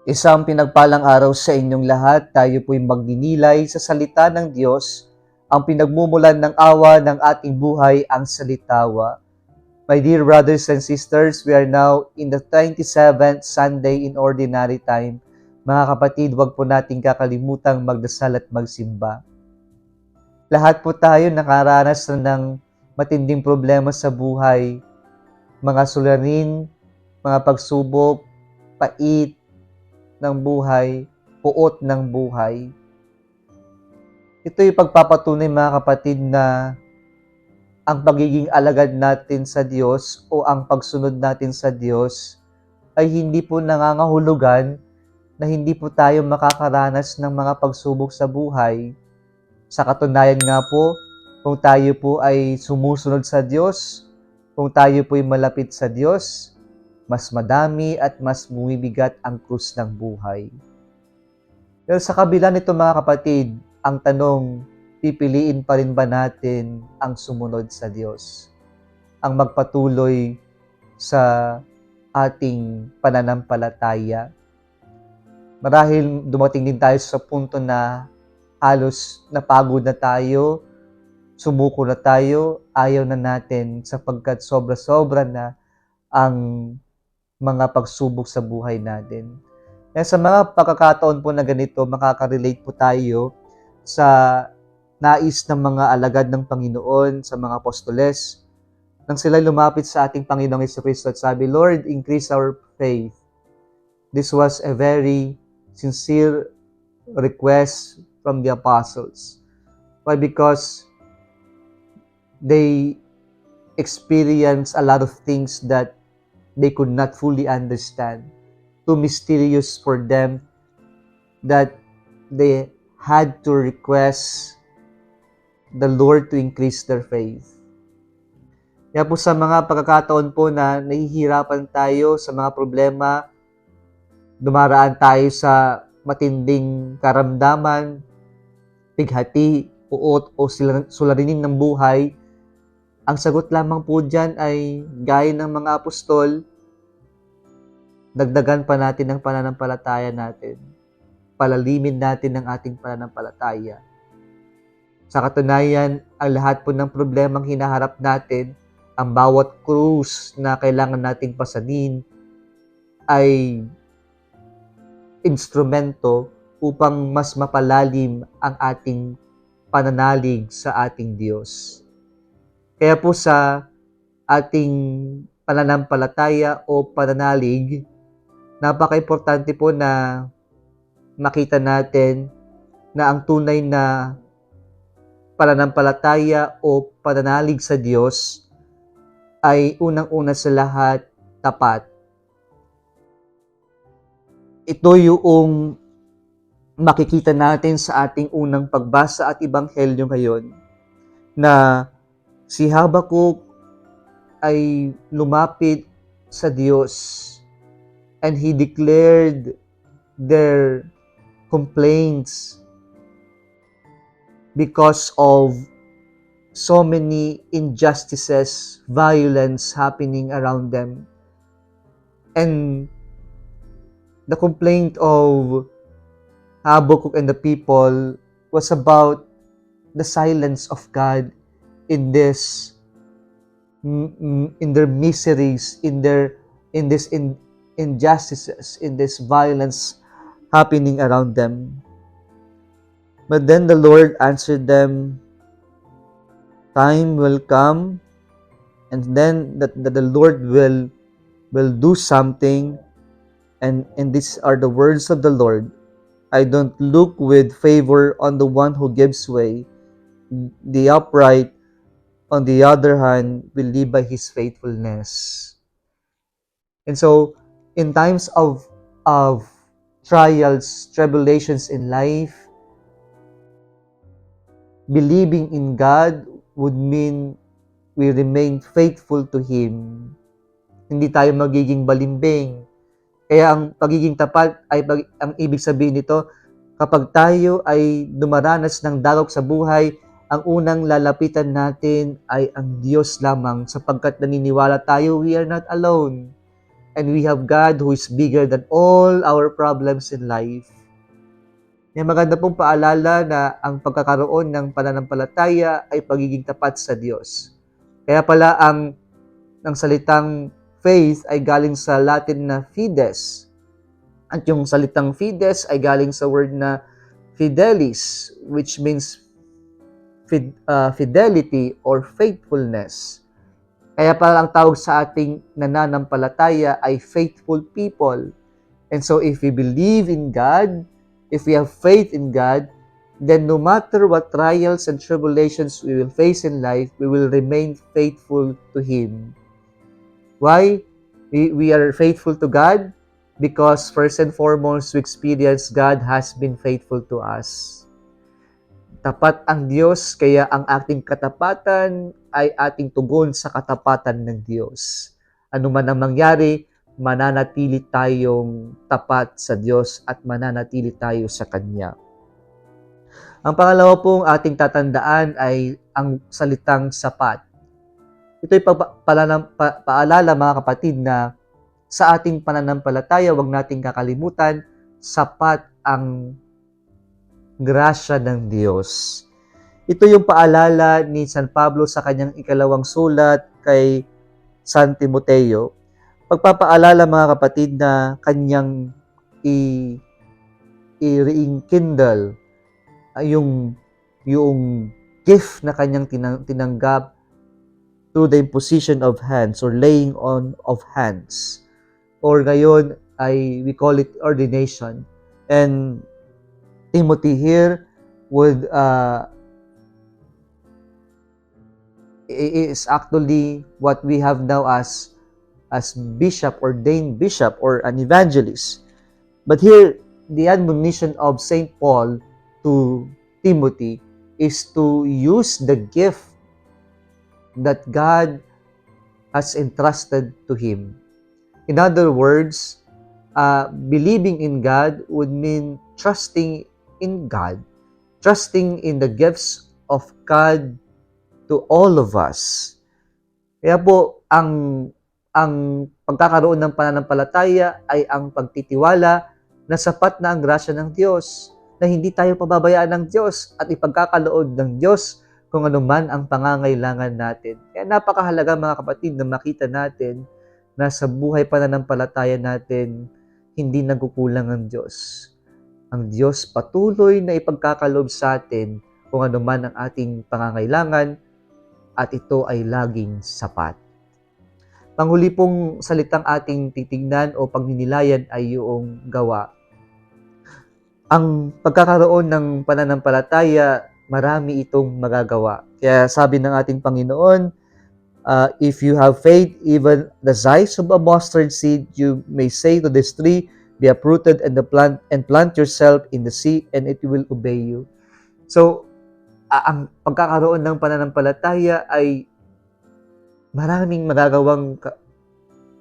Isang pinagpalang araw sa inyong lahat. Tayo po'y magninilay sa salita ng Diyos, ang pinagmumulan ng awa ng ating buhay, ang salitawa. My dear brothers and sisters, we are now in the 27th Sunday in Ordinary Time. Mga kapatid, huwag po nating kakalimutang magdasal at magsimba. Lahat po tayo nakaranas ng matinding problema sa buhay, mga suliranin, mga pagsubok, pait ng buhay, puot ng buhay. Ito'y pagpapatunay, mga kapatid, na ang pagiging alagad natin sa Diyos o ang pagsunod natin sa Diyos ay hindi po nangangahulugan na hindi po tayo makakaranas ng mga pagsubok sa buhay. Sa katunayan nga po, kung tayo po ay sumusunod sa Diyos, kung tayo po ay malapit sa Diyos, mas madami at mas bumibigat ang krus ng buhay. Pero sa kabila nito, mga kapatid, ang tanong, pipiliin pa rin ba natin ang sumunod sa Diyos? Ang magpatuloy sa ating pananampalataya? Marahil dumating din tayo sa punto na halos napagod na tayo, sumuko na tayo, ayaw na natin sapagkat sobra-sobra na ang mga pagsubok sa buhay natin. Kaya sa mga pagkakataon po na ganito, makaka-relate po tayo sa nais ng mga alagad ng Panginoon, sa mga apostoles, nang sila lumapit sa ating Panginoong Jesucristo at sabi, Lord, increase our faith. This was a very sincere request from the apostles. Why? Because they experienced a lot of things that they could not fully understand. Too mysterious for them that they had to request the Lord to increase their faith. Kaya po sa mga pagkakataon po na nahihirapan tayo sa mga problema, dumaraan tayo sa matinding karamdaman, pighati, puot o suliranin ng buhay, ang sagot lamang po dyan ay gaya ng mga apostol, dagdagan pa natin ang pananampalataya natin. Palalimin natin ang ating pananampalataya. Sa katunayan, ang lahat po ng problemang hinaharap natin, ang bawat krus na kailangan nating pasanin ay instrumento upang mas mapalalim ang ating pananalig sa ating Diyos. Kaya po sa ating pananampalataya o pananalig, napaka-importante po na makita natin na ang tunay na pananampalataya o pananalig sa Diyos ay unang-una sa lahat tapat. Ito yung makikita natin sa ating unang pagbasa at Ebanghelyo ngayon na si Habakuk ay lumapit sa Diyos and he declared their complaints because of so many injustices, violence happening around them. And the complaint of Habakkuk and the people was about the silence of God in this, in their miseries, in this injustices, in this violence happening around them. But then the Lord answered them, time will come, and then the Lord will do something, and these are the words of the Lord. I don't look with favor on the one who gives way. The upright, on the other hand, will live by his faithfulness. And so, in times of trials, tribulations in life, believing in God would mean we remain faithful to Him. Hindi tayo magiging balimbing. Kaya ang pagiging tapat ay ang ibig sabihin nito, kapag tayo ay dumaranas ng dagok sa buhay, ang unang lalapitan natin ay ang Diyos lamang sapagkat naniniwala tayo, we are not alone. And we have God who is bigger than all our problems in life. May maganda pong paalala na ang pagkakaroon ng pananampalataya ay pagiging tapat sa Diyos. Kaya pala ang salitang faith ay galing sa Latin na fides. At yung salitang fides ay galing sa word na fidelis, which means fidelity or faithfulness. Kaya pala ang tawag sa ating nananampalataya ay faithful people. And so if we believe in God, if we have faith in God, then no matter what trials and tribulations we will face in life, we will remain faithful to Him. Why? We are faithful to God because first and foremost, we experience God has been faithful to us. Tapat ang Diyos, kaya ang ating katapatan ay ating tugon sa katapatan ng Diyos. Ano man ang mangyari, mananatili tayong tapat sa Diyos at mananatili tayo sa Kanya. Ang pangalawa pong ating tatandaan ay ang salitang sapat. Ito'y paalala mga kapatid na sa ating pananampalataya, huwag nating kakalimutan, sapat ang grasya ng Diyos. Ito yung paalala ni San Pablo sa kanyang ikalawang sulat kay San Timoteo. Pagpapaalala mga kapatid na kanyang i-rekindle yung gift na kanyang tinanggap through the imposition of hands or laying on of hands. Or ngayon ay we call it ordination. And Timothy here would is actually what we have now as bishop, ordained bishop, or an evangelist. But here, the admonition of St. Paul to Timothy is to use the gift that God has entrusted to him. In other words, believing in God would mean trusting in God, trusting in the gifts of God to all of us. Kaya po, ang pagkakaroon ng pananampalataya ay ang pagtitiwala na sapat na ang grasya ng Diyos, na hindi tayo pababayaan ng Diyos at ipagkakaloob ng Diyos kung ano man ang pangangailangan natin. Kaya napakahalaga mga kapatid na makita natin na sa buhay pananampalataya natin, hindi nagkukulang ang Diyos. Ang Diyos patuloy na ipagkakaloob sa atin kung ano man ang ating pangangailangan at ito ay laging sapat. Panghuli pong salitang ating titignan o pagninilayan ay yung gawa. Ang pagkakaroon ng pananampalataya, marami itong magagawa. Kaya sabi ng ating Panginoon, if you have faith, even the size of a mustard seed, you may say to this tree, be uprooted and plant yourself in the sea, and it will obey you. So, ang pagkakaroon ng pananampalataya ay maraming magagawang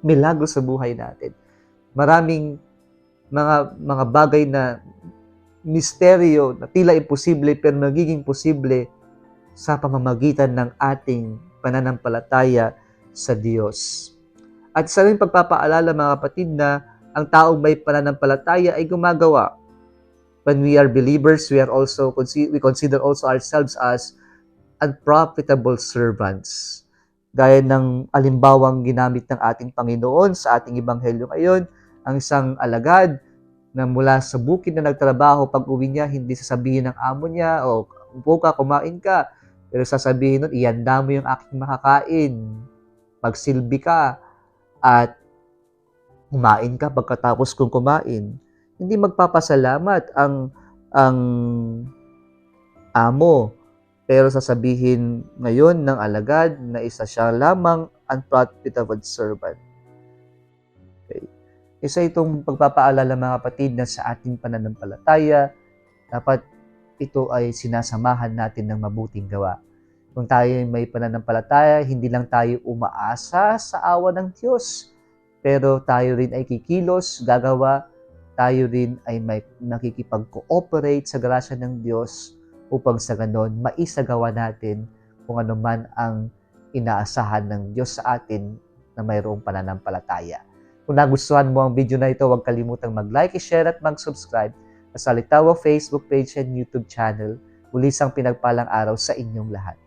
milagro sa buhay natin. Maraming mga bagay na misteryo na tila imposible pero nagiging posible sa pamamagitan ng ating pananampalataya sa Diyos. At sa rin pagpapaalala mga kapatid na ang taong may pananampalataya ay gumagawa. When we are believers, we consider also ourselves as unprofitable servants. Gaya ng alimbawang ginamit ng ating Panginoon sa ating ebanghelyo ngayon, ang isang alagad na mula sa bukid na nagtrabaho, pag uwi niya, hindi sasabihin ng amo niya, upo ka, kumain ka. Pero sasabihin nun, ihanda mo yung aking makakain. Magsilbi ka at kumain ka pagkatapos kong kumain. Hindi magpapasalamat ang amo. Pero sasabihin ngayon ng alagad na isa siya lamang unprofitable servant. Okay. Isa itong pagpapaalala mga kapatid na sa ating pananampalataya, dapat ito ay sinasamahan natin ng mabuting gawa. Kung tayo may pananampalataya, hindi lang tayo umaasa sa awa ng Diyos, pero tayo rin ay kikilos, gagawa, tayo rin ay may nakikipag-cooperate sa grasya ng Diyos upang sa ganon maisagawa natin kung ano man ang inaasahan ng Diyos sa atin na mayroong pananampalataya. Kung nagustuhan mo ang video na ito, huwag kalimutang mag-like, share at mag-subscribe sa Salitawa Facebook page and YouTube channel. Muli isang pinagpalang araw sa inyong lahat.